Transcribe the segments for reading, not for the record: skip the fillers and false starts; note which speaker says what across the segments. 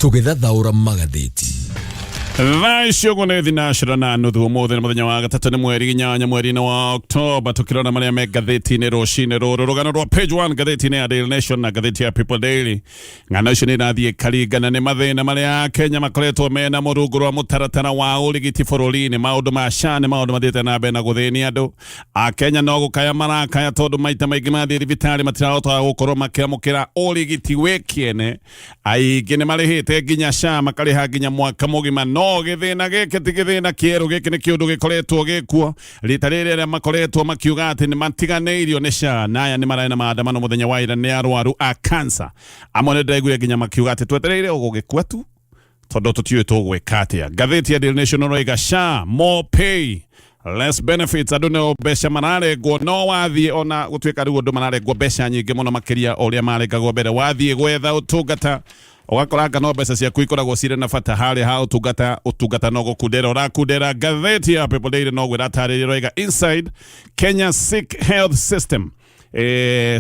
Speaker 1: tugethathaura magatheti
Speaker 2: Thaisho gune thinashira na nuthu umuthi na muthenya wa gatatu ni mweri inyanya mweri-ini wa Oktoba tukirona maria me gatheti-ini rucini ruru rugano rwa page 1 gatheti-ini ya Daily Nation na gatheti ya People Daily ng'ano icio ni irathie karigana ni mathina maria Kenya makoretwo mena murungu rwa mutaratara wa urigiti bururi-ini maundu ma SHA ni maundu mathiite na mbere na guthĩnia andu a Kenya no gukaya marakaya tondu maita maingi mathie thibitari matirahota gukorwo makiamukira urigiti wikiene aingi ni marihite nginya SHA makariha nginya mwaka mugima no githina giki ti githina kieru giki ni kiundu gikoretwo gikuo rita riri makoretwo makiuga ati ni matiganeirio ni SHA naya ni maraina maandamano muthenya wa ira ni arwaru a cancer amwe ndaiguire nginya makiuga ati twetereire ugugikua tu tondu tutiwe tugwika atia. Gatheti ya Daily Nation roiga SHA more pay less benefits andu no besha mararegwo no wathie ona gutwika riu andu mararegwo besha nyingi muno makiria uria maregagwo mbere wathie gwetha utungata ugakoranga no mbeca ciaku ikoragwo cirĩ na bata harĩ ha utungata no gukundera urakundera. Gatheti ya People Daily no gwĩratarĩria roiga inside Kenya sick health system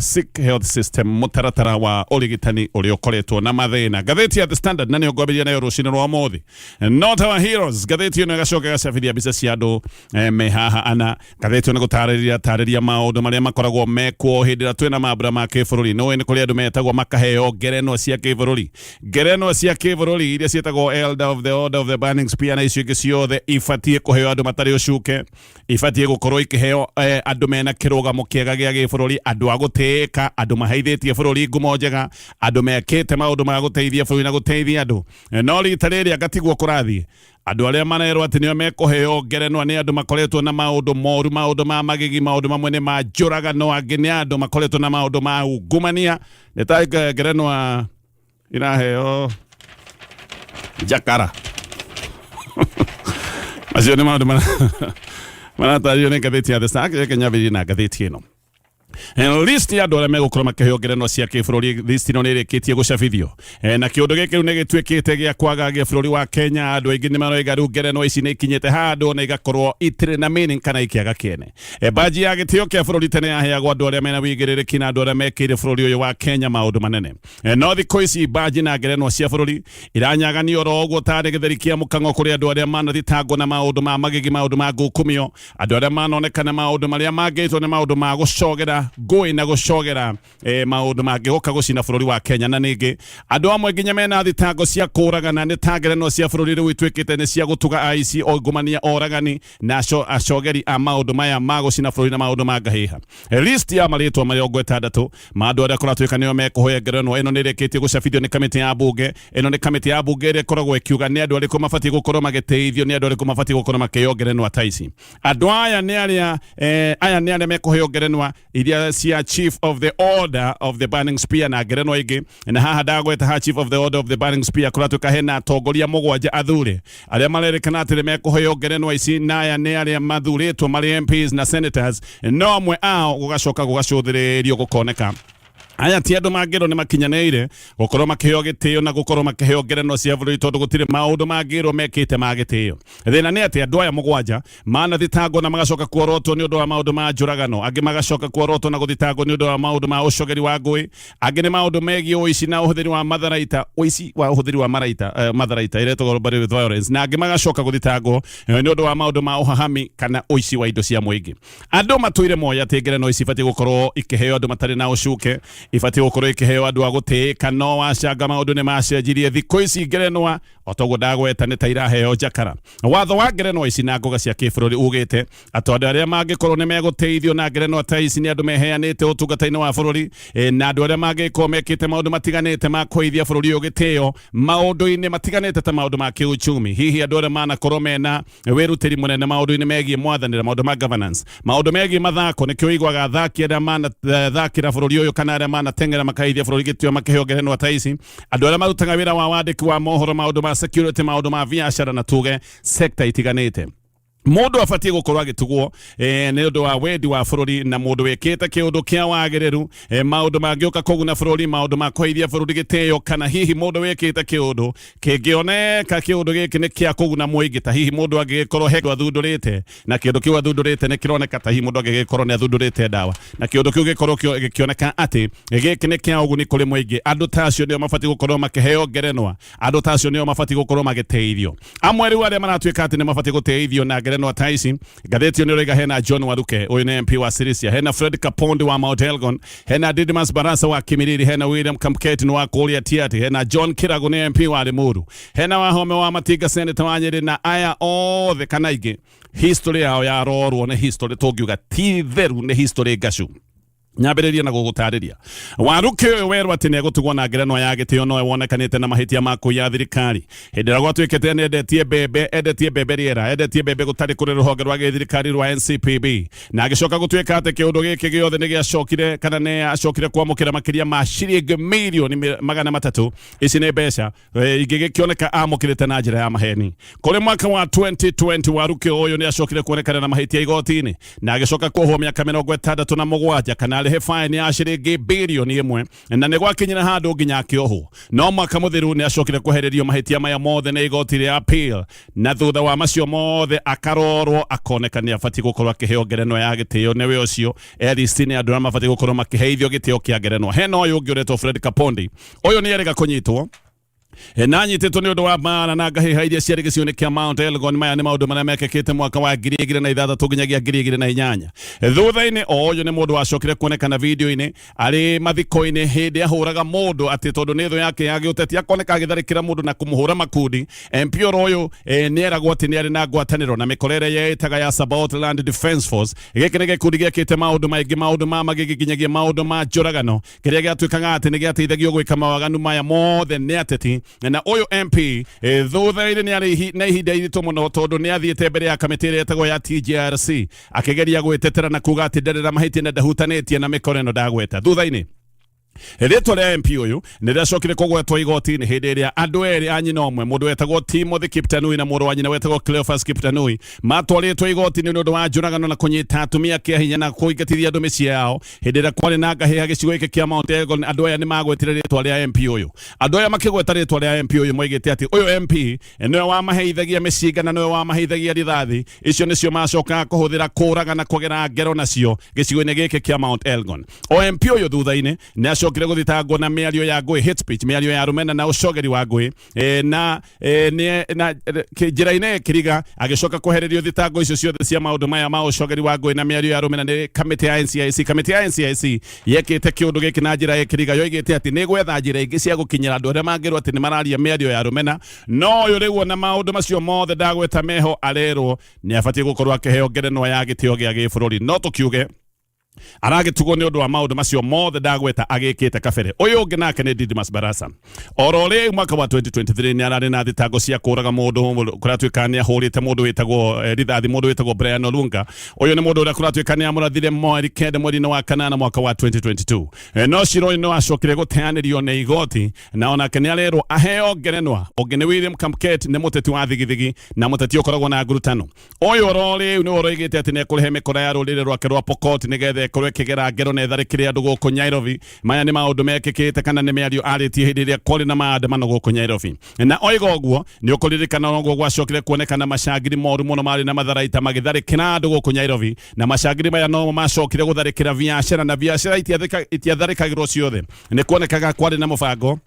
Speaker 2: sick health system mutaratara wa urigitani uria ukoretwo na mathina. Gatheti ya The Standard nani ngwambĩrĩria nayo rucini rwa muthi not our heroes. Gatheti ĩno ĩgacoka ĩgacabithia mbica cia andu me haha ana. Gatheti ĩno gũtarĩria maũndũ marĩa makoragwo mekwo hĩndĩ ĩrĩa twĩna mambura ma kĩbũrũri no nĩ kũrĩ andũ metagwo makaheo ngerenwa cia kĩbũrũri iria ciĩtagwo Elder of the Order of the Burning Spear na icio ingĩ ciothe ibatie kũheo andũ matarĩ ũcuke ibatie gũkorwo ikĩheo andũ mena kĩrũgamo kĩega gĩa gĩbũrũri andu aguteka andu mahaithĩtie bũrũri ngumo njega andu mekĩte maũndũ ma gũteithia bũrũri na gũteithia andu no rita rĩrĩ agatigwo kũrathiĩ andu arĩa manerwo atĩ nĩo mekũheo ngerenwa nĩ andu makoretwo na maũndũ moru maũndũ ma magigi maũndũ mamwe nĩ ma njũragano angĩ nĩ andu makoretwo na maũndũ ma ungumania nĩ ta ngerenwa iraheo Jakara macio nĩ maũndũ maratario nĩ gatheti ya The Standard Kenya bĩrĩ na gatheti ĩno. List ya andũ arĩa megũkorwo makĩheo ngerenwa cia kĩbũrũri list ĩno nĩ ĩrĩkĩtie gũcabithio na kĩũndũ gĩkĩ rĩu nĩ gĩtuĩkĩte gĩa kwagagia bũrũri wa Kenya. Andũ aingĩ nĩ maroiga rĩu ngerenwa ici nĩ ikinyĩte handũ na igakorwo itirĩ na meaning kana ikĩaga kĩene. Baji ya gĩtĩo kĩa bũrũri tene yaheagwo andũ arĩa mena wĩigĩrĩrĩki na andũ arĩa mekĩire bũrũri ũyũ wa Kenya maũndũ manene no thikũ ici baji na ngerenwa cia bũrũri iranyaganio ro ũguo tarĩ gĩtheri kĩa mũkang'o kũrĩ andũ arĩa manathitangwo na maũndũ ma magigi maũndũ ma ngukumio andũ arĩa manonekana maũndũ marĩa mangĩtwo nĩ maũndũ ma gũcogera ngũĩ na gũcogera maũndũ mangĩhoka gũcina bũrũri wa Kenya na ningĩ andũ amwe nginya mena thitango cia kũragana nĩ ta ngerenwa cia bũrũri rĩu ituĩkĩte nĩ cia gũtuga aici ongumania oragani na acogeri a maũndũ maya ma gũcina bũrũri na maũndũ ma ngahĩha. List ya marĩtwa marĩa 60 ma andũ arĩa kũratuĩka nĩo mekũhoya ngerenwa ĩno nĩ ĩrĩkĩtie gũcabithio nĩ kamĩtĩ ya bunge. Ĩno nĩ kamĩtĩ ya bunge ĩrĩa ĩkoragwo ĩkiuga nĩ andũ arĩkũ mabatiĩ gũkorwo magĩteithio nĩ andũ arĩkũ mabatiĩ gũkorwo makĩheo ngerenwa ta ici. Andũ aya nĩ arĩa mekũheo ngerenwa iria cia Chief of the Order of the Burning Spear na ngerenwa ingĩ na haha ndagweta ha Chief of the Order of the Burning Spear kũratuĩka hena atongoria mũgwanja athure arĩa marerĩkana atĩ nĩ mekũheo ngerenwa ici na aya nĩ arĩa mathurĩtwo marĩ MPs na senators no amwe ao gũgacoka gũgacũthĩrĩrio gũkoneka aya ti andũ mangĩrwo nĩ makinyanĩire gũkorwo makĩheo gĩtĩo na gũkorwo makĩheo ngerenwa cia bũrũri tondũ gũtirĩ maũndũ mangĩrwo mekĩte ma gĩtĩo. Thĩna nĩ atĩ andũ aya mũgwanja manathitangwo na magacoka kuorotwo nĩ ũndũ wa maũndũ ma njũragano angĩ magacoka kuorotwo na gũthitangwo nĩ ũndũ wa maũndũ ma ũcogeri wa ngũĩ angĩ nĩ maũndũ megiĩ ũici na ũhũthĩri wa matharaita matharaita iretagwo robbery with violence na angĩ magacoka gũthitangwo nĩ ũndũ wa maũndũ ma ũhahami kana ũici wa indo cia mũingĩ. Andũ matũire moya atĩ ngerenwa ici ibatiĩ gũkorwo ikĩheo andũ matarĩ na ũcuke ibatie gũkorwo ikĩheo andũ a gũtĩĩka no wacanga maũndũ nĩ macenjirie thikũ ici ngerenwa otoguo ndagweta nĩ ta iraheo Jakara. Watho wa ngerenwa ici na ngoga cia kĩbũrũri ugĩte atĩ andũ arĩa mangĩkorwo nĩ megũteithio na ngerenwa ta ici nĩ andũ meheanĩte ũtungata-inĩ wa bũrũri na andũ arĩa mangĩkorwo mekĩte maũndũ matiganĩte ma kũheithia bũrũri ũyũ gĩtĩo maũndũ-inĩ matiganĩte ta maũndũ ma kĩuchumi hihi andũ arĩa manakorwo mena wĩrutĩri mũnene maũndũ-inĩ megiĩ mwathanĩra maũndũ ma governance maũndũ megiĩ mathako nĩkĩo ũiguaga athaki arĩa manathakĩra bũrũri ũyũ kana arĩa manateng'era makaithia bũrũri gĩtĩo makĩheo ngerenwa ta ici andũ arĩa marutaga wĩra wa wandĩki wa mohoro maũndũ ma security maũndũ ma biacara na tuge sector itiganĩte mundu abatie gukorwo agitugwo ni undu wa wendi wa bururi na mundu wikite kiundu kia wagiriru maundu mangioka kuguna bururi maundu ma kuhithia bururi gitio kana hihi mundu wikite kiundu kingioneka kiundu giki ni kia kuguna muingi ta hihi mundu agikorwo he athundurite na kiundu kiu athundurite ni kironeka ta hihi mundu agikorwo ni athundurite dawa na kiundu kiu gikorwo gikioneka ati giki ni kia uguni kuri muingi andu tacio nio mabati gukorwo makiheo ngerenwa andu tacio nio mabati gukorwo magiteithio amwe riu aria maratuika ati ni mabati guteithio na ngerenwa taisi gatheti ni rega hena John Waruke uyu ni MP wa Sirisia hena Fred Kapondi wa Mount Elgon hena Didmas Barasa wa Kimiriri hena William Kamketi wa Kuria Tiati hena John Kirago ni MP wa Limuru hena Wahome wa Matiga Senator wa Nyeri na aya othe kanaige history yao ya rorwo ni history togiuga ti theru ni history gashu nyambiriria na gugutariria Waruke weru ati ne gutugwo na ngerenwa ya gitio no wonekanite na mahitia mako ya thirikari hindira gwatwikete ne endetie bebe riera endetie bebe gutari kuri ruhonge rwa thirikari rwa NCPB na agicoka gutwika ati kiundu giki giothe ni giacokire kana ne acokire kwamukira makiria ma ciringi milioni 300 ici ni mbeca ingigikioneka amukirite na njira ya maheni kuri mwaka wa 2020 Waruke uyu ni acokire kuonekana na mahitia igotini na agicoka kuohwo miaka 67 kana he fine ya ciringi bilioni 1 na ne gwakinyira handu nginya kioho no mwaka muthiru ni acokire kuhererio mahitia maya mothe na igoti ria appeal na thutha wa macio mothe akarorwo akonekana ni abati gukorwo akiheo ngerenwa ya gitio newe ucio Elistine andu mabati gukorwo makiheithio gitio kia ngerenwa hena uyu ungi uretwo Fred Kapondi uyu ni erega kunyitwo nanyititwo ni undu wa mara na ngahiha iria ciarĩ gĩcigo-inĩ kia Mount Elgon maya nĩ maũndũ marĩa mekĩkĩte mwaka wa 2006 nginyagia 2008 thutha-inĩ ũyũ nĩ mũndũ wacokire kuonekana video-inĩ arĩ mathiko-inĩ hĩndĩ ahũraga mũndũ atĩ tondũ nĩ thũ yake ya gĩũteti akoneka agĩtharĩkĩra mũndũ na kũmũhũra makundi MP ũyũ nĩ eragwo atĩ nĩ arĩ na ngwatanĩro na mĩkorere yeĩtaga ya Sabaotland Defence Force gĩkĩ nĩ gĩkundi gĩkĩte maũndũ maingĩ maũndũ ma magĩginyagia maũndũ ma njũragano kĩrĩa gĩatuĩkaga atĩ nĩ gĩateithagio gwĩka mawaganu maya mothe nĩ ateti na uyu MP thutha-inĩ nĩ arĩ na ihinda iritũ mũno tondũ nĩ athiĩte mbere ya kamĩtĩ ĩrĩa ĩtagwo ya TJRC akĩgeria gwĩtetera na kuga atĩ ndarĩ na mahĩtia na ndahutanĩtie na mĩkora ĩno ndagweta thutha-inĩ rĩtwa rĩa MP ũyũ nĩ rĩacokire kũgwetwo igoti-inĩ hĩndĩ ĩrĩa andũ erĩ a nyina ũmwe mũndũ wetagwo Timothy Kiptanui na mũrũ wa nyina wetagwo Cleophas Kiptanui matwarĩtwo igoti-inĩ nĩ ũndũ wa njũragano na kũnyita atumia kĩa hinya na kũingatithia andũ mĩciĩ yao hĩndĩ ĩrĩa kwarĩ na ngahĩha gĩcigo gĩkĩ kĩa Mount Elgon andũ aya nĩ magwetire rĩtwa rĩa MP ũyũ andũ aya makĩgweta rĩtwa rĩa MP ũyũ moigĩte atĩ ũyũ MP nĩwe wamaheithagia mĩcinga na nĩwe wamaheithagia rithathi icio nĩcio macokaga kũhũthĩra kũraga na kũgera ngero nacio gĩcigo-inĩ gĩkĩ kĩa Mount Elgon o MP ũyũ thutha-inĩ nĩ acokire guthitangwo na mĩario ya ngũĩ hate speech mĩario ya rumena na ũcogeri wa ngũĩ na njĩra-inĩ kĩriga agĩcoka kwehererio thitango icio ciothe cia maũndũ maya ma ũcogeri wa ngũĩ na mĩario ya rumena nĩ kamĩtĩ ya NCIC kamĩtĩ ya NCIC yekĩte kĩũndũ gĩkĩ na njĩra ya kĩriga yoigĩte atĩ nĩ gwetha njĩra ingĩ cia gũkinyĩra andũ arĩa mangĩrwo atĩ nĩ mararia mĩario ya rumena no ũyũ rĩu na maũndũ macio mothe ndagweta meho arerwo nĩ abatiĩ gũkorwo akĩheo ngerenwa ya gĩtĩo gĩa gĩbũrũri no tũkiuge aragĩtugwo nĩ ũndũ wa maũndũ macio mothe ndagweta agĩkĩte kabere ũyũ ũngĩ nake nĩ Didmas Barasa oro rĩ mwaka wa 2023 nĩ ararĩ na thitango cia kũraga mũndũ kũratuĩka nĩ ahũrĩte mũndũ wĩtagwo rithathi mũndũ wĩtagwo Brian Olunga ũyũ nĩ mũndũ ũrĩa kũratuĩka nĩ amũrathire mweri kenda mweri-inĩ wa kanana mwaka wa 2022 no ciro no acokire gũteanĩrio nĩ igoti na onake nĩ arerwo aheo ngerenwa ũngĩ nĩ William Kamket nĩ mũteti wa thigithigi na mũteti ũkoragwo na ngurutano ũyũ oro rĩ nĩ ũroigĩte atĩ nĩ ekũrehe mĩkora ya rũrĩrĩ rwake rwa Pokot nĩgetha korwo kĩgera ngero na etharĩkĩre andũ gũkũ Nairobi maya nĩ maũndũ mekĩkĩte kana nĩ mĩario arĩtie hĩndĩ ĩrĩa kwarĩ na maandamano gũkũ Nairobi na oiga ũguo nĩ ũkũririkana ũguo gwacokire kuonekana macangiri moru mũno marĩ na matharaita magĩtharĩkĩra andũ gũkũ Nairobi na macangiri maya no macokire gũtharĩkĩra biacara na biacara itiatharĩkagĩrwo ciothe nĩ kuonekaga kwarĩ na mũbango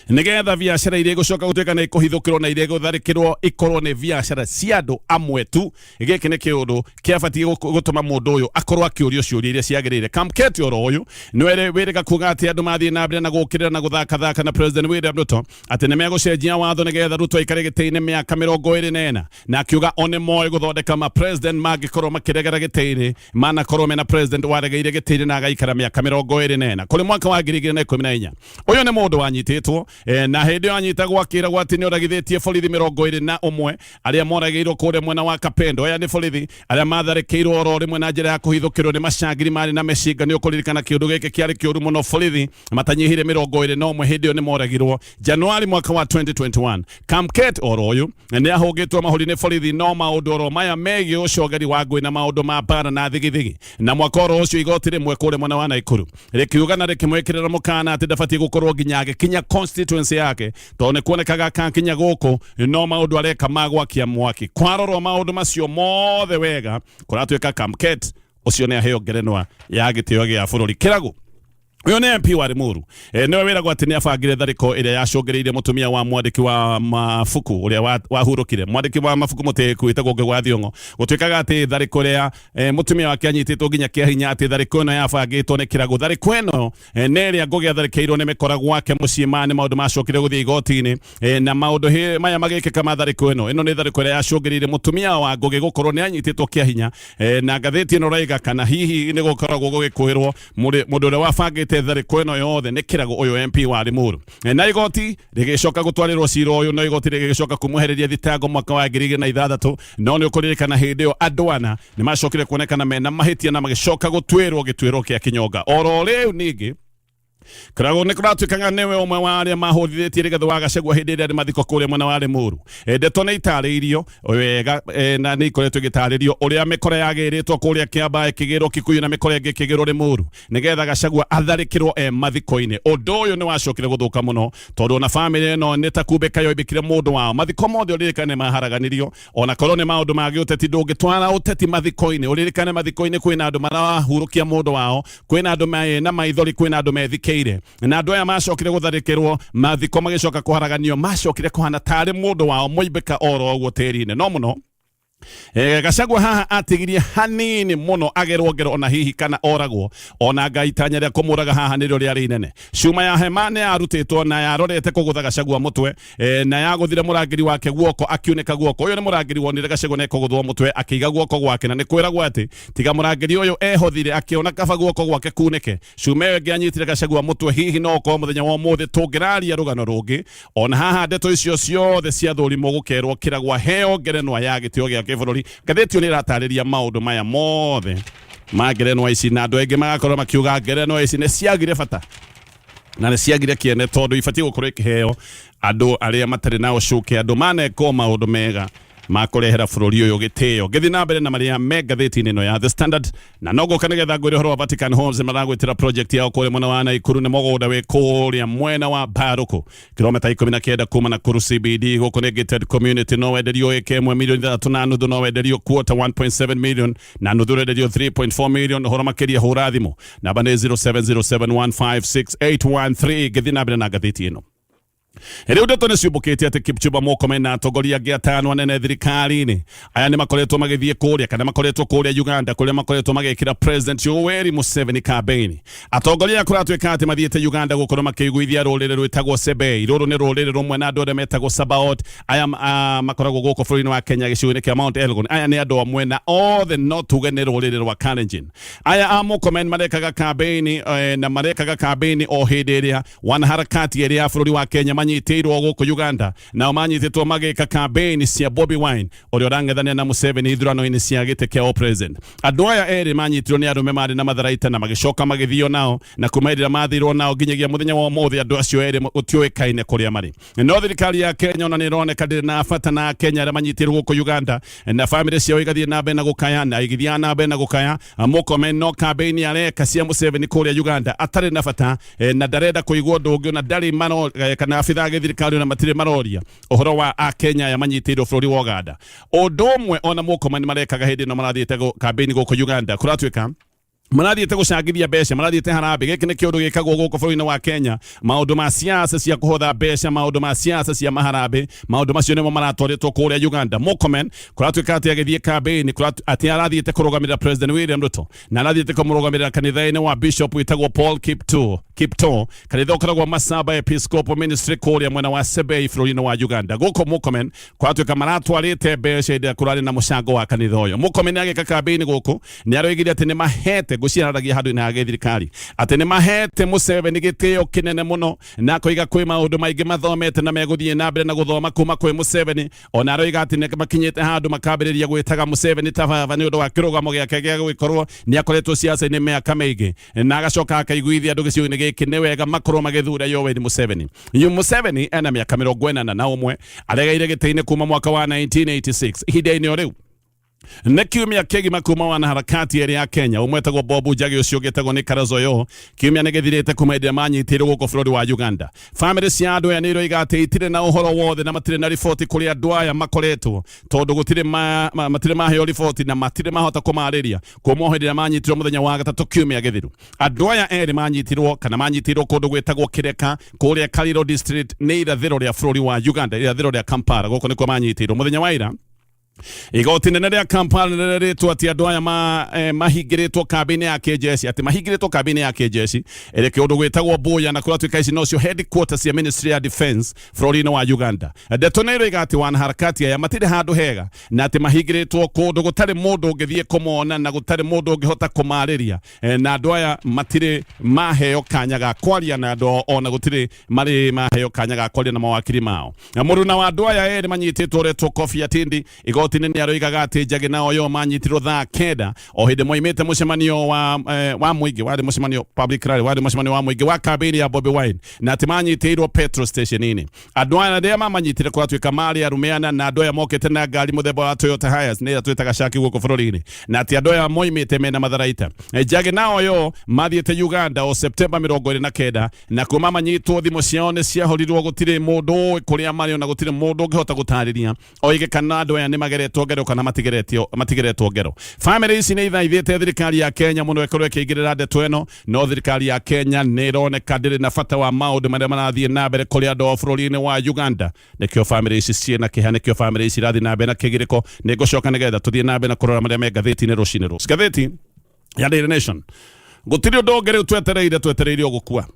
Speaker 2: nigetha biacara iria gucoka gutuika na ikuhithukirwo na iria gutharikirwo ikorwo ni biacara cia andu amwe tu giki ni kiundu kiabatie gutuma mundu uyu akorwo akiurio ciuria iria ciagirire Kamketi oro uyu nwere wirega kuga ati andu mathie na mbere na gukirira na guthaka na President William Ruto ati ni megucenjia watho nigetha Ruto aikare giti-ini miaka 24 na akiuga one moe guthondeka ma president magikorwo makiregera giti-ini manakorwo mena president waregeire giti-ini na agaikara miaka 24 kuri mwaka wa 2014 uyu ni mundu wanyititwo oragitwo na hindi anyitagwo akiragwo ati ni oragithitie borithi 21 aria moragirwo kure mwena wa Kapendo. Aya ni borithi aria matharikirwo oro rimwe na njira ya kuhithukirwo ni macangiri mari na mecinga. Ni ukuririkana kiundu giki kiari kiuru muno. Borithi matanyihire 21 hindi ni moragirwo Januari mwaka wa 2021. Kamket oro uyu ni ahugitwo mahuri ni borithi no maundu oro maya megi ucogeri wa ngui na maundu ma bara na thigithigi na mwaka oro ucio igoti rimwe kure mwena wa Naikuru rikiuga na rikimwikirira mukana ati ndabati gukorwo nginya kinya constituency yake tone kuonekaga kankinya guku no maundu areka magwakia mwaki kwarorwo maundu macio mothe wega kuratuika Kamket ucio ni aheo ngerenwa ya gitio gia bururi kiragu. Uyo ni MP wa Limuru. Niwe wiragwo ati ni abangire thariko iria yacungereirie mutumia wa mwandiki wa mafuku uria wahurukire mwandiki wa mafuku muteku itagwo Ngegwa Thiongo gutwikaga ati thariko iria mutumia wake anyititwo nginya kia hinya ati thariko ino yabangitwo ni kiragu. Thariko ino ni iria Ngugi atharikeirwo ni mikora gwake mucii mani maundu macokire guthii igoti-ini na maundu maya magikika ma thariko ino ni thariko iria yacungereirie mutumia wa Ngugi gukorwo ni anyititwo kia hinya na ngatheti ino raiga kana hihi ni gukoragwo gugikwirwo mundu uria wabangite thariko ino yothe ni kiragu uyu MP wa Limuru na igoti rigicoka gutwarirwo cira uyu no igoti rigicoka kumuhereria thitango mwaka wa 2006 no ni ukuririkana hindi yo andwana ni macokire kuonekana mena mahitia na magicoka gutwirwo gitwiro kia kinyonga oro riu ningi kiragu ni kuratuikanga niwe umwe wa aria mahuthitie rigatho wa Gachagua hindi iria mathiko kuria mwena wa Limuru ndeto ni itariirio wega na ni ikoretwo gitariirio uria mikora yagiritwo kuria Kiambae Kigiro Kikuyu na mikora ingi Kigiro Limuru nigetha Gachagua atharikirwo mathiko-ini. Undu uyu ni wacokire guthuka muno tondu na family ino ni takubeka yo ibikire mundu wao mathiko mothe uririkane maharaganirio ona korwo ni maundu magi uteti ndungitwara uteti mathiko-ini uririkane mathiko-ini kwina andu marahurukia mundu wao kwina andu na maithori kwina andu methike na andu aya macokire gutharikirwo mathiko magicoka kuharaganio macokire kuhana tari mundu wao moibeka oro uguo tiri-ini no muno Gachagua haha atigirie hanini muno agerwo ngero ona hihi kana oragwo ona ngaitanya ria kumuraga haha nirio ria rinene cuma ya hemane arutitwo na yarorete kugutha Gachagua mutwe na yaguthire murangiri wake guoko akiuneka guoko uyu ni murangiri wonire Gachagua ne kuguthwo mutwe akiga guoko gwake na ni kwiragwo ati tiga murangiri uyu ehothire akiona kaba guoko gwake kuneke cuma yo ngianyitire Gachagua mutwe hihi no ko muthenya wa muthe tungiraria rugano rungi ona haha ndeto icio ciothe cia thurimo gukerwo Kiragwa heo ngerenwa ya gitio gia bururi. Gatheti ni ratariria maundu maya mothe magerenwa ici na andu engi magakorwo makiuga ngerenwa ici ni ciagire bata na ni ciagire kiene tondu ibatie gukorwo ikiheo andu aria matari na ucuke andu maneko maundu mega makurehera bururi uyu gitio githi na mbere na maria me gatheti-ini ino ya The Standard na nogo kanigetha ngwire horo wa Vatican Homes maragwitira project yao kuri mwena wa Naikuru ni mugunda wi kuria mwena wa Baruku kilomita 19 kuma Nakuru CBD guku ni gated community no wenderio ekemwe milioni 3.5 no wenderio quarter 1.7 million na nuthu wenderio 3.4 million horo makiria hura thimu namba ni 0707156813 githi na mbere na gatheti ino. Riu ndeto ni ciumbukite ati Kipchumba Murkomen na atongoria angi atano anene thirikari-ini aya ni makoretwo magithie kuria kana makoretwo kuria Uganda kuria makoretwo magekira President Yoweri Museveni campaign. Atongoria kuratuika ati mathiete Uganda gukorwo makiguithia rurire rwitagwo Sebei ruru ni rurire rumwe na andu aria metagwo Sabaot aya makoragwo guku bururi-ini wa Kenya gicigo-ini kia Mount Elgon aya ni andu amwe na othe no tuge ni rurire rwa Kalenjin. Aya a Murkomen marekaga campaign na marekaga campaign o hindi iria wanaharakati iria bururi wa Kenya manyitirwo guku Uganda na manyititwo magika campaign cia Bobi Wine uria urangethania na Museveni ithurano-ini cia gite kia president. Andu aya eri manyitirwo ni arume mari na matharaita na magicoka magithio nao na kumairira mathirwo nao nginyagia muthenya wa mothe andu acio eri utioikaine kuria mari. No thirikari ya Kenya ona ni ironeka ndiri na bata na Kenya aria manyitirwo guku Uganda na family ciao igathie na mbere na gukaya na igithia na mbere na gukaya. Murkomen no campaign areka cia Museveni kuria Uganda atari na bata na ndarenda kuigwo ndungi na ndari mano kana abitha thirikari na matire maroria uhoro wa a Kenya ya manyitirwo bururi wa Uganda. Undu umwe ona Murkomen marekaga hindi no marathiete campaign guku Uganda kuratuika marathiete gucangithia mbeca marathiete harambe giki ni kiundu gikagwo guku bururi-ini wa Kenya maundu ma siasa cia kuhotha mbeca maundu ma siasa cia maharambe maundu macio nimo maratwaritwo kuria Uganda. Murkomen kuratuika ati agithie campaign ati arathiete kurugamirira President William Ruto na arathiete kumurugamirira kanitha-ini wa Bishop witagwo Paul Kipto kanitha ukoragwo Masaba Episcopal Ministry kuria mwena wa Sebei bururi-ini wa Uganda. Guku Murkomen kuratuika maratwarite mbeca iria kurari na mucango wa kanitha uyu. Murkomen agika campaign guku ni aroigire ati ni mahete mahete guciararagia handu na thirikari ati ni mahete Museveni gitio kinene muno na koiga kwi maundu maingi mathomete na meguthie na mbere na guthoma kuma kwi Museveni ona aroiga ati ni makinyite handu makambiriria gwitaga Museveni ta baba ni undu wa kirugamo giake gia gwikorwo ni akoretwo siasa-ini miaka mingi na agacoka akaiguithia andu gicigo-ini giki ni wega makorwo magithura Yoweri Museveni. Museveni ena miaka 41 aregaire giti-ini kuma mwaka wa 1986 ihinda-ini o riu ne kiumia kegima kuma wanaharakati eri ya Kenya umwetagwo Bob Njagi ucio getagwo ni Karazoyo kiumia negethirite kuma ende manyitirwo guko bururi wa Uganda. Family cia andu ya niro igate itire na uhoro wothe na matire na ripoti kuri andu aya makoretwo tondu gutire matire maheo ripoti na matire mahota kumariria kuma hindi manyitirwo muthenya wa gatatu kiumia gethiru. Andu aya eri manyitirwo kana manyitirwo kundu gwetagwo Kireka kuria Kaliro district ni irathiro ria bururi wa Uganda, irathiro ria Kampala guko niko manyitirwo muthenya wa ira. Igoti nene ria Kampala neretwo ati andu aya mahingiritwo kabine ya KJS ati mahingiritwo kabine ya KJS ereke undu gwetagwo Buya na kuratwo kaisi nocio headquarters ya Ministry of Defense bururi-ini wa Uganda. Detonero igati wanaharakati aya matire handu hega na ati mahingiritwo kundu gutari mundu ungithie kumona na gutari mundu ungihota kumariria na andu aya matire maheo kanya ga kwaria na andu ona gutire mari maheo kanya ga kwaria na mawakiri mao. Muruna wa andu aya eri manyititwo retwo Kofi Atindi igoti nene aroigaga ati Njagi nao yo manyitirwo thaa kenda o hindi moimite mucemanio wa muingi wari mucemanio public rally wari mucemanio wa muingi wa kabiri ya Bobi Wine na ati manyitirwo petrol station-ini. Andu aya ndia mamanyitire kuratwika mari arumeana na andu aya mokete na ngari muthemba wa Toyota Hiace ni atwitaga caki guko bururi-ini na ati andu aya moimite mena Matharaita. Njagi nao yo mathiete Uganda o September 29 na kuma manyitwo thimu ciao ni ciahorirwo gutire mundu kuria mari na gutire mundu ungihota gutariria oige kana andu aya ni mageretwo ngero kana matigeretwo ngero. Family ici ni ithaithite thirikari ya Kenya muno ekorwo ikigirira ndeto eno no thirikari ya Kenya ni ironeka ndiri na bata wa maundu maria marathie na mbere kuri andu bururi-ini wa Uganda. Nikio family ici ciena kiha nikio family ici rathi na mbere na kigiriko ni gucoka nigetha tuthie na mbere na kurora maria me ngatheti-ini rucini ru. Ngatheti ya Daily Nation gutiri undu ngere twetereire ogukua.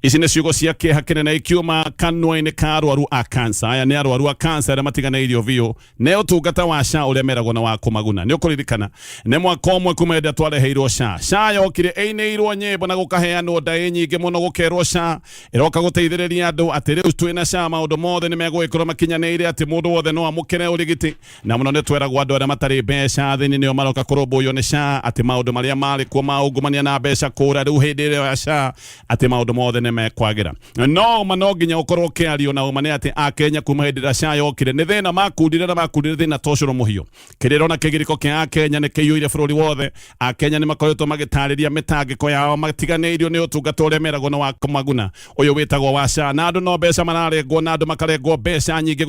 Speaker 2: Ici ni ciugo cia kieha kinene ikiuma kanua-ini ka arwaru a cancer. Aya ni arwaru a cancer aria matiganeirio biu ne utungata wa SHA uria meragwo na wa kumaguna. Ni ukuririkana ne mwaka umwe kuma ende twareheirwo SHA yokire eineirwo nyimbo na gukaheanwo ndai nyingi muno gukerwo SHA iroka guteithiriria andu ati riu twina SHA maundu mothe ni megwikorwo makinyaneire ati mundu wothe no amukire urigiti na muno ni tweragwo andu aria matari mbeca thini nio maroka kurumbuyo ni SHA ati maundu maria mari kuo maungumania na mbeca kura riu hindi rio ya SHA ati maundu mothe mekwagira no manoginya ukorwo kiario na umane ati a Kenya kuma hindira SHA yokire ni thina makundire thina tocoro muhio kiriro na kigiriko kia Kenya ni kiyuire bururi wothe a Kenya ni makoretwo magitariria mitangiko yao matiganeirio ni utungata uria meragwo na wa kumaguna uyu witagwo wa SHA na andu no mbeca mararengwo na andu makarengwo mbeca nyingi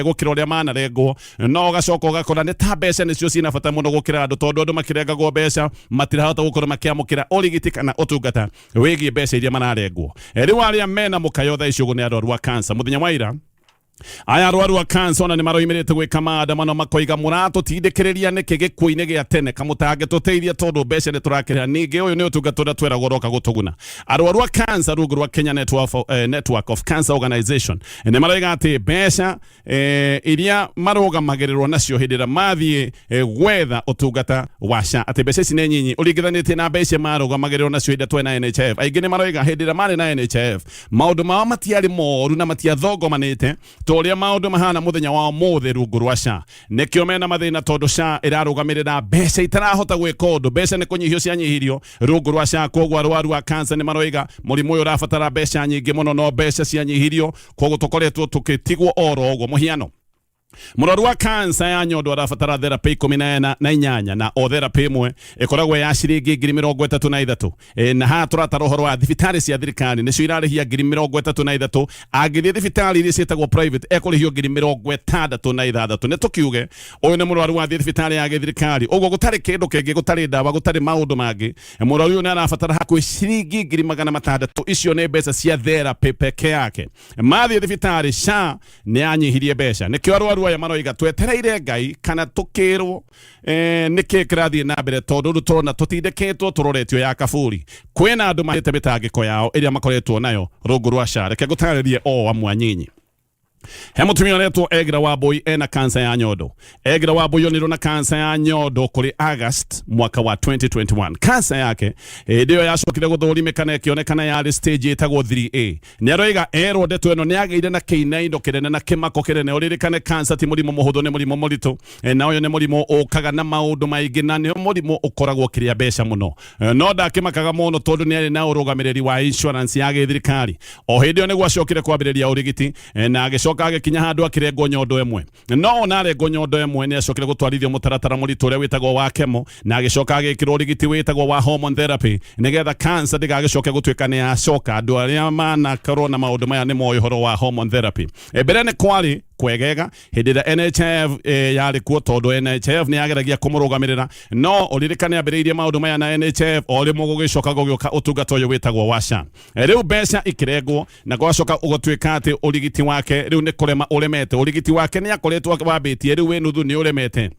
Speaker 2: gukira uria manarengwo no gacoka ugakora ni ta mbeca nicio cina bata muno gukira andu tondu andu makirengagwo mbeca matirahota gukorwo makiamukira urigiti kana utungata wigi mbeca iria mararengwo. Riu aria mena mukayo tha icio ni arwaru a cancer muthenya wa ira aya arwaru a cancer ona ni maroimirite gwika maandamano makoiga muratutindikiriria niki gikuini gia tene kamutange tuteithia tondu mbeca ni turakirira ningi uyu ni utungatura tweragwo roka gutuguna. Arwaru a cancer rungu rwa Kenya Network of Cancer Organization ni maroiga ati mbeca iria marugamagirirwo nacio hindira mathie gwetha utungata wa SHA ati mbeca ici ni nyinyi uringithanitie na mbeca marugamagirirwo nacio hinda twena NHIF. Aingi ni maroiga hindira mari na NHIF maundu mao matiari moru na matiathogomanite toria maundu mahana muthenya wa mothe rungu rwa SHA nikio mena mathina tondu SHA irarugamirira mbeca itarahota gwika undu mbeca ni kunyihio cianyihirio rungu rwa SHA koguo arwaru a cancer ni maroiga murimu uyu urabatara mbeca nyingi muno no mbeca cianyihirio koguo tukoretwo tukitigwo oro uguo muhiano Murwaru wa cancer ya nyondo arabatara therapy 18 na o therapy imwe ikoragwo ya ciringi 33 na ha turatara uhoro wa thibitari cia thirikari nicio irarihia 33 agithie thibitari iria cietagwo private ekurihio 66 ni tukiuge uyu ni murwaru wa thibitari ya thirikari uguo gutari kindu kingi gutari ndawa gutari maundu mangi murwaru uyu ni arabatara hakuhi ciringi 600 icio ni mbeca cia therapy peke yake mathie thibitari SHA ni anyihirie mbeca nikio arwaru aya maroiga twetereire Ngai kana tukirwo niki kirathie na mbere tondu turona tutindikitwo turoretio ya kaburi kwina andu mahite mitangiko yao iria makoretwo nayo rungu rwa SHA reke gutaririe o amwe nyinyi He mutumia netwo Egira Wambui ena kansa ya nyondo. Egira Wambui onirwo na kansa ya nyondo kuri August mwaka wa 2021. Kansa yake ndio yacokire guthurimikana ikionekana yari stage itagwo 3A. Niaroiga ndeto eno niageire na kinaindo kinene na kimako kinene uririkane kansa ti murimo muhuthu ni murimo muritu na uyo ni murimo ukaga na maundu maingi na ni murimo ukoragwo kiria mbeca muno. No ndakimakaga muno tondu ni ari na urugamiriri wa insurance ya githirikari. O hindi yo niguo acokire kwambiriria urigiti na agicoka agikinya handu akirengo nyondo emwe. No narengo nyondo emwe ni acokire gutwarithio mutaratara muritu uria witagwo wa chemo na agicoka agikirwo urigiti witagwo wa hormone therapy nigetha cancer ndigagicoke gutuika ni acoka andu aria mana corona maundu maya ni moyo horo wa hormone therapy. Mbere ni kwari kwegega hindi da NHF yari kuo tondu NHF ni yageragia kumurugamirira no uririkane ambiriirie maundu maya na NHF ori mugugicoka gugioka utungata uyu witagwo wa SHA. Riu mbeca ikirengwo na gwacoka ugutuika ati urigiti wake riu ni kurema uremete urigiti wake ni akoretwo wabitie riu winuthu ni uremete.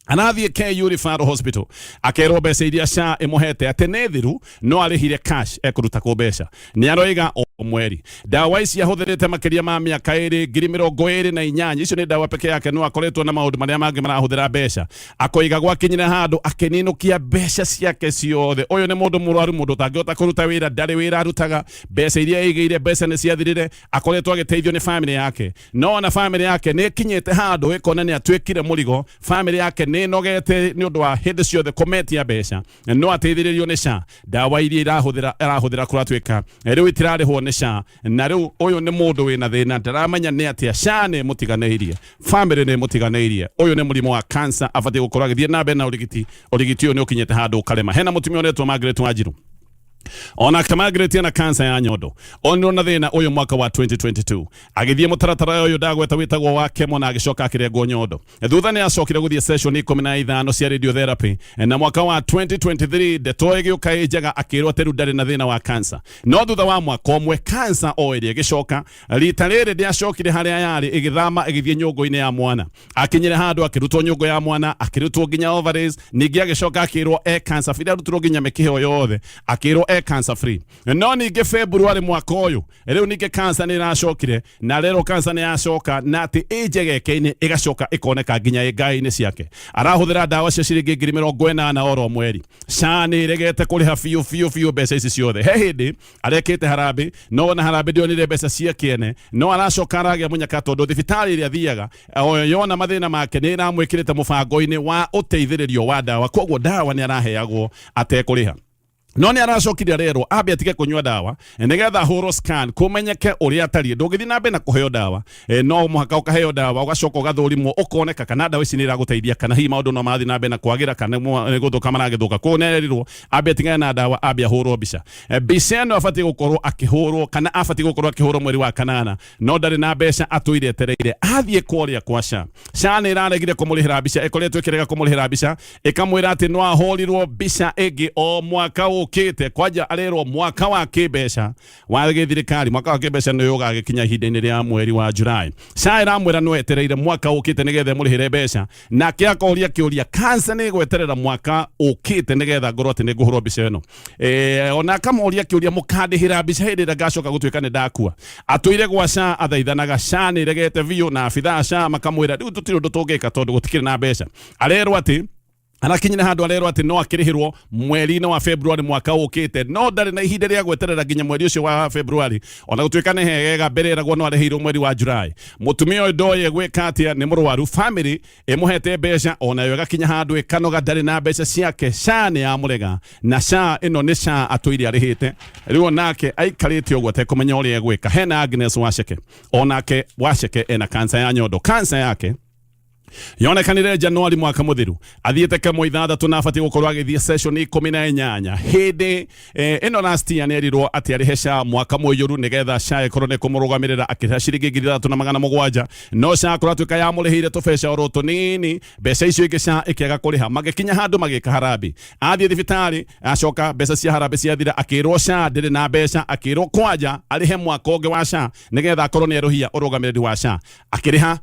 Speaker 2: Anathie KU Referral Hospital akerwo mbeca iria SHA imuhete ati ne thiru no arihire cash ekuruta ku mbeca ni aroiga o mweri. Dawa ici ahuthirite makiria ma miaka 2028 icio ni dawa peke yake no akoretwo na maundu maria mangi marahuthira mbeca akoiga gwakinyira handu akininukia mbeca ciake ciothe. Uyu ni mundu murwaru mundu tangiota kuruta wira ndari wira arutaga mbeca iria igeire mbeca ni ciathirire akoretwo agiteithio ni family yake no na family yake ni kinyete handu ikona ni atwikire murigo family yake ni nogete ni undu wa hindi ciothe kometia mbeca no ateithiririo ni SHA. Dawa iria irahũthĩra kuratwika riu itirarĩhwo ni SHA na riu uyu ni mundu wina thina ndaramenya ni atia SHA ni mutiganeirie family ni mutiganeirie uyu ni murimo wa cancer abatie gukorwo agithie na mbere na urigiti uyu ni ukinyete handu ukarema. Hena mutumia onetwo Margaret Wanjiru ona Margaret na kansa ya nyondo onirwo na thina uyu mwaka wa 2022 agithie mutaratara uyu ndagweta witagwo wa chemo na agicoka akirengo nyondo. Thutha ni acokire guthie session 15 cia radiotherapy na mwaka wa 2023 ndeto igiuka ijega akirwo teru ndari na thina wa kansa no thutha wa mwaka omwe kansa o iri igicoka rita riri ndiacokire haria yari igithama igithie nyungu-ini ya mwana akinyire handu akirutwo nyungu ya mwana akirutwo nginya ovaries ningi agicoka akirwo cancer free arutirwo nginya mikihe yothe akirwo cancer free. No ninge February mwaka uyu riu ninge cancer ni iracokire na rero cancer ni yacoka na ati ijegeke-ini igacoka ikoneka nginya ngai-ini ciake. Arahuthira dawa cia ciringi 80 oro mweri. SHA ni iregete kuriha fiu mbeca ici ciothe. He hindi arekete harambe no na harambe ndionire mbeca cia kiene no aracoka aragia munyaka tondu thibitari iria thiaga yona mathina make ni iramwikirite mubango-ini wa uteithiririo wa dawa koguo dawa ni araheagwo atekuriha. No ni aracokire rero ambe atige kunywa dawa nigetha horo scan kumenyeke uria atari ndungithi na mbere na kuheo dawa no muhaka ukaheo dawa ugacoka ugathurimo ukoneka kana dawa ici ni iraguteithia kana hi maundu no mathi na mbere na kwagira kana guthuka maragithuka kunerirwo ambe atige na dawa ambe ahurwo mbica no afati gukorwo akihurwo kana afati gukorwo akihurwo mweri wa kanana no ndari na mbeca atuire etereire athie kwaria kwa SHA ni iraregire kumurihira mbica ikoretwo ikirega kumurihira mbica ikamwira ati no ahorirwo mbica igi o mwaka ukite kwaja arero mwaka wa kibeca wa githirikari mwaka wa kibeca ni yoga gikinya ihinda-ini ria mweri wa Julai. SHA iramwira no etereire mwaka ukite nigetha murihire mbeca na kiakoria kiuria kansa ni gweterera mwaka ukite nigetha ngorwo ati ni nguhurwo mbica ino ona kamoria kiuria mukandihira mbica hindi ngacoka gutuika ni ndakua atuire gwa SHA athaithanaga SHA ni regete vio na afitha SHA makamwira riu tutiri undu tungika tondu gutikire na mbeca arero ati anakinyira handu arero ati no akirihirwo mweri-ini wa February mwaka ukite no ndari na ihinda ria gweterera nginya mweri ucio wa February ona gutuika ni hegega mbere eragwo no arihirwo mweri wa July. Mutumia uyu ndoye gwika atia ni murwaru family imuhete mbeca ona yo gakinya handu ikanoga ndari na mbeca ciake SHA ni amurega na SHA ino ni SHA atuire arihite riu nake aikarite ogwo atekumenya uria egwika. Hena Agnes Waceke onake Waceke ena kansa ya nyondo. Kansa yake yonekanire Januari mwaka muthiru athiete kemo ithathatu na afati gukorwo agithie session 18 hindi ino last year ni erirwo ati arihe SHA mwaka muyuru nigetha SHA ikorwo ni kumurugamirira akiriha ciringi 3,700 no SHA kuratuika ya murihire tubeca oro tunini mbeca icio ingi SHA ikiaga kuriha magikinya handu magika harambe athie thibitari acoka mbeca cia harambe ciathira akirwo SHA ndiri na mbeca akirwo kwaja arihe mwaka ungi wa SHA nigetha akorwo ni eruhia urugamiriri wa SHA akiriha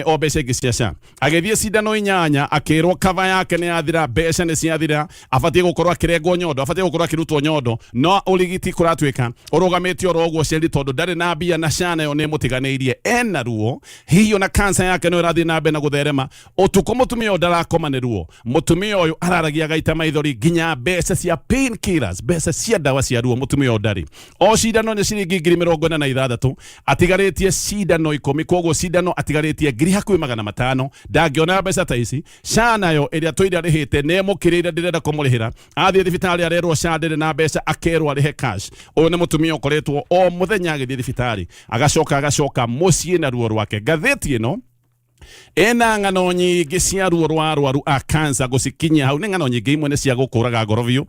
Speaker 2: o mbeca ingi cia SHA agethie cindano inyanya akirwo kava yake ni yathira mbeca ni ciathira abatie gukorwo akirengwo nyondo abatie gukorwo akirutwo nyondo no urigiti kuratwika urugamitio roguo ciari tondu ndari na mbia na cana yo ni mutiganeirie ena ruo hiyo na kansa yake no irathie na mbere na gutherema utuko mutumia uyu ndarakoma ni ruo mutumia uyu araragia gaita maithori ginya mbeca cia painkillers mbeca cia dawa cia ruo mutumia uyu ndari o cindano ni ciringi 46 atigaritie cindano 10 koguo cindano atigaritie 500 ndangiona mbeca ta ici cana yo iria tũire arĩhĩte nĩ mukirire ndirenda kũmũrĩhĩra athie thibitarĩ arerwo candĩre na mbeca akerwo arĩhe cash ũyũ nĩ mũtumia ũkoretwo o mũthenya agĩthiĩ thibitarĩ agacoka mũciĩ na ruo rwake ngathĩti ĩno ena ngano nyingi cia ruo rwa arwaru a cancer gucikinyia hau ni ngano nyingi imwe ni cia gukuraga ngoro biu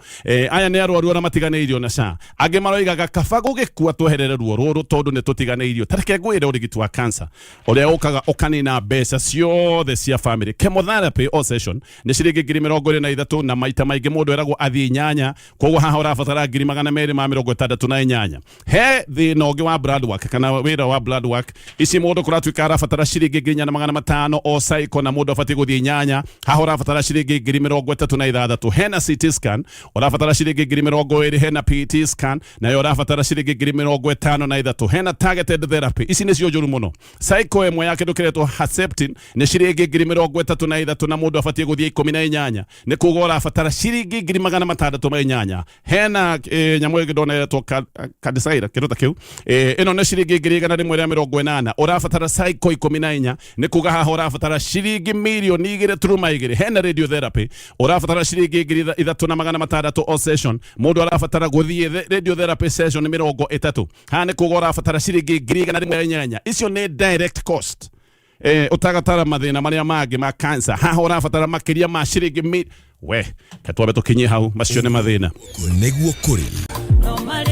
Speaker 2: aya ni arwaru na matiganeirio na ca angi maroigaga kaba gugikua tweherere ruo ruru tondu ni tutiganeirio tareke ngwire urigiti wa cancer uria ukaga ukanina mbeca ciothe cia family chemotherapy o session ni ciringi 23 na maita maingi mundu eragwo athii nyanya koguo haha urabatara 268 he thina ungi wa blood work kana wira wa blood work ici mundu kuratwika arabatara ciringi 500 o cycle na mundu afati guthie nyanya haha urabatara ciringi 36 hena CT scan urabatara ciringi 20 hena PT scan na yo urabatara ciringi 53 hena targeted therapy ici ni cio njuru muno cycle imwe yake ndukiretwo Herceptin ni ciringi 33 na mundu afati guthie 18 ni kugo urabatara ciringi 600 hena nyamu ngidona yeretwo Kadisaira kiruta kiu ino ni ciringi 180 urabatara cycle 14 ni kuga haha urabatara ciringi milioni 2.2 hena radiotherapy urabatara ciringi 3,600 o session mundu arabatara guthie radiotherapy session 30 haha ni kuga urabatara ciringi 1,800 icio ni direct cost utagatara mathina maria mangi ma cancer haha urabatara makiria ma ciringi we katwabe tukinye hau macio ni mathina
Speaker 1: neguo kuri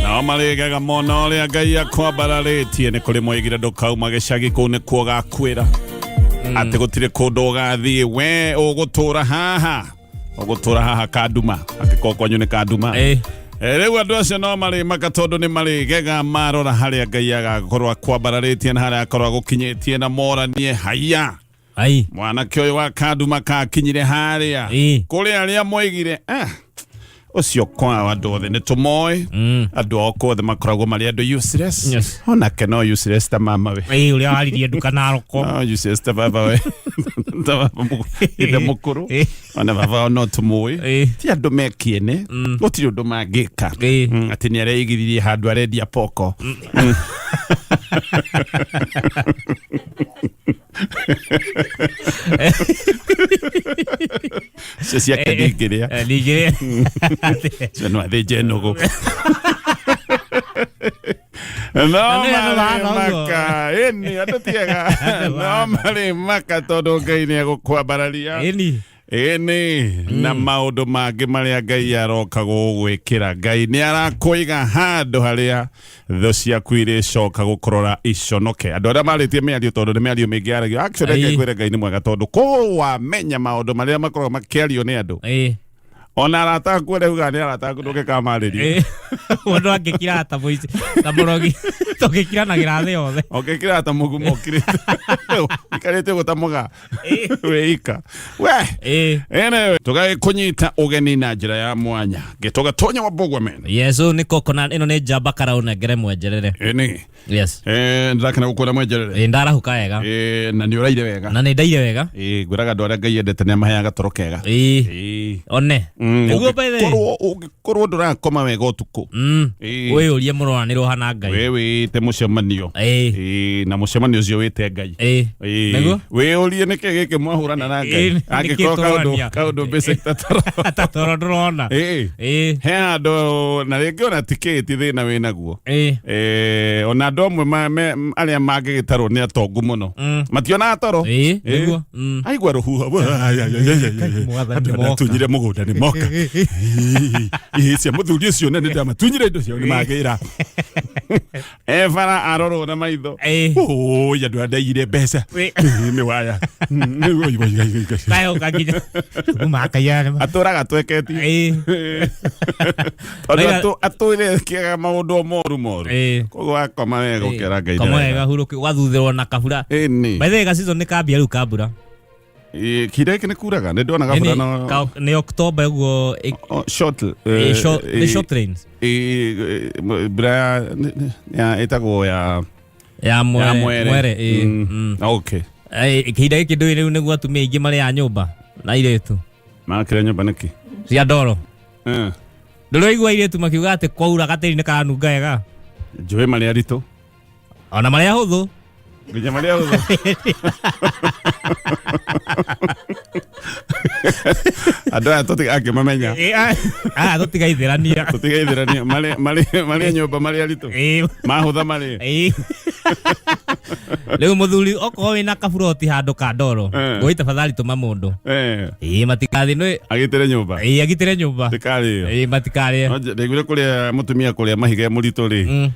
Speaker 2: no marigaga mono ria ngai akwambararĩtie nĩ kũrĩ moigire ndũkauma gĩcagi kũu nĩ kuo gakwĩra atĩ gũtirĩ kũndũ ũgathiĩ we ũgũtũra haha kanduma angĩkorwo kwanyu nĩ kanduma rĩu andũ acio no marĩmaka tondũ nĩ marĩgega marora harĩa ngai agakorwo akwambararĩtie na harĩa akorwo agũkinyĩtie na moranie haiya mwanake ũyũ wa kanduma kakinyire harĩa kũrĩ arĩa moigire ucio kwa andu othe ni tumoe andu okothe makoragwo mari andu useless ona keno useless ta mama we
Speaker 3: uria waririe nduka na roko
Speaker 2: useless ta baba we ta baba ide mukuru ona baba no tumoe ti andu mekiene gutiri undu mangika ati ni areigithirie handu arendia poko Sia kadigiria no de genogo maka eni atatiega no mari maka todo gaine gukwambararia eni na maundu mangi maria ngai aroka gugwikira ngai ni arakuiga handu haria tho ciaku iricoka gukorora iconoke andu aria maritie miario tondu ni miario mingi aragio actually ngai ngai ni mwega tondu ko wamenya maundu maria makoragwo makiario ni andu ona arata kwere ugani arata nduke kamaririe
Speaker 3: mundu angikira ta voice ta morogi tokikira na girathi yothe
Speaker 2: okikira ta mugumo kirite ikarite gutamuga weika we ene tugai kunyita ugeni na njira ya mwanya gitoga tonya wa bogwa men
Speaker 3: yeso ni kokona ino ni jamba karauna ngere mwenjerere
Speaker 2: ene
Speaker 3: yes
Speaker 2: ndakana gukora mwenjerere
Speaker 3: ndara hukayega
Speaker 2: na ni uraire wega
Speaker 3: na ni ndaire wega
Speaker 2: nguraga ndora ngai endete ne maheaga torokega
Speaker 3: one niguo baithe
Speaker 2: korwo ndurakoma wega utuku
Speaker 3: we urie muroranirwo hana ngai
Speaker 2: we wite mucemanio na mucemanio ucio wite ngai
Speaker 3: niguo
Speaker 2: we urie nike gike mwahurana na ngai angikoro kaundu basic
Speaker 3: tatoro ndurona
Speaker 2: he andu na ringiona tiketi thina winaguo ona andu amwe aria mangigitarwo ni atongu muno mationa toro
Speaker 3: niguo
Speaker 2: aigua ruhuha tunyire mugunda ni moka cia muthuri ucio nene ndamatunyire indo cio ni magira bara aroro na maitho ya ndu andaire mbeca ni waya
Speaker 3: kayo kaginya umakaya
Speaker 2: aturaga tweketi atwire kiaga maundu moru koguo akoma wega ukera ngai
Speaker 3: kama wega huruki wathuthirwo na kabura baithe ga season ni kambia riu kambura
Speaker 2: Kire kine kuraga ne dona gafura no
Speaker 3: ne October go
Speaker 2: short
Speaker 3: the short trains
Speaker 2: bra ya etago ya
Speaker 3: mwere
Speaker 2: okay
Speaker 3: kire kindo ire ne gwa tumia ingi mari ya nyumba na iretu
Speaker 2: makire nyumba niki
Speaker 3: cia ndoro ndoro igwa iretu makiuga ati kwaura gateri ne kanunga ega
Speaker 2: joe mari arito
Speaker 3: ona mari ahuthu
Speaker 2: Ginya mari ahuthu Adwa toti ake mamenya
Speaker 3: tutigaithirania
Speaker 2: mari nyumba mari arito mahutha mari
Speaker 3: Leo muthuri oko wina kaburoti handu ka ndoro goita tafadhali tuma mundu matikathi no
Speaker 2: agitire nyumba
Speaker 3: agitire nyumba
Speaker 2: tikari
Speaker 3: matikari
Speaker 2: ndegure kuria mutumia kuria mahiga murito ri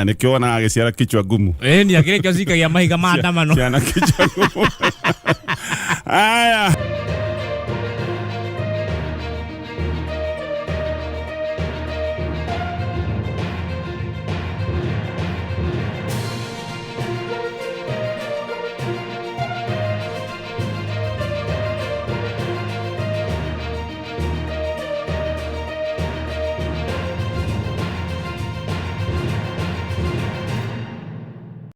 Speaker 2: nikiona agiciara kichwa gumu
Speaker 3: ni akire kyo cikagia mahiga ma ndamano
Speaker 2: ciana kichwa gumu aya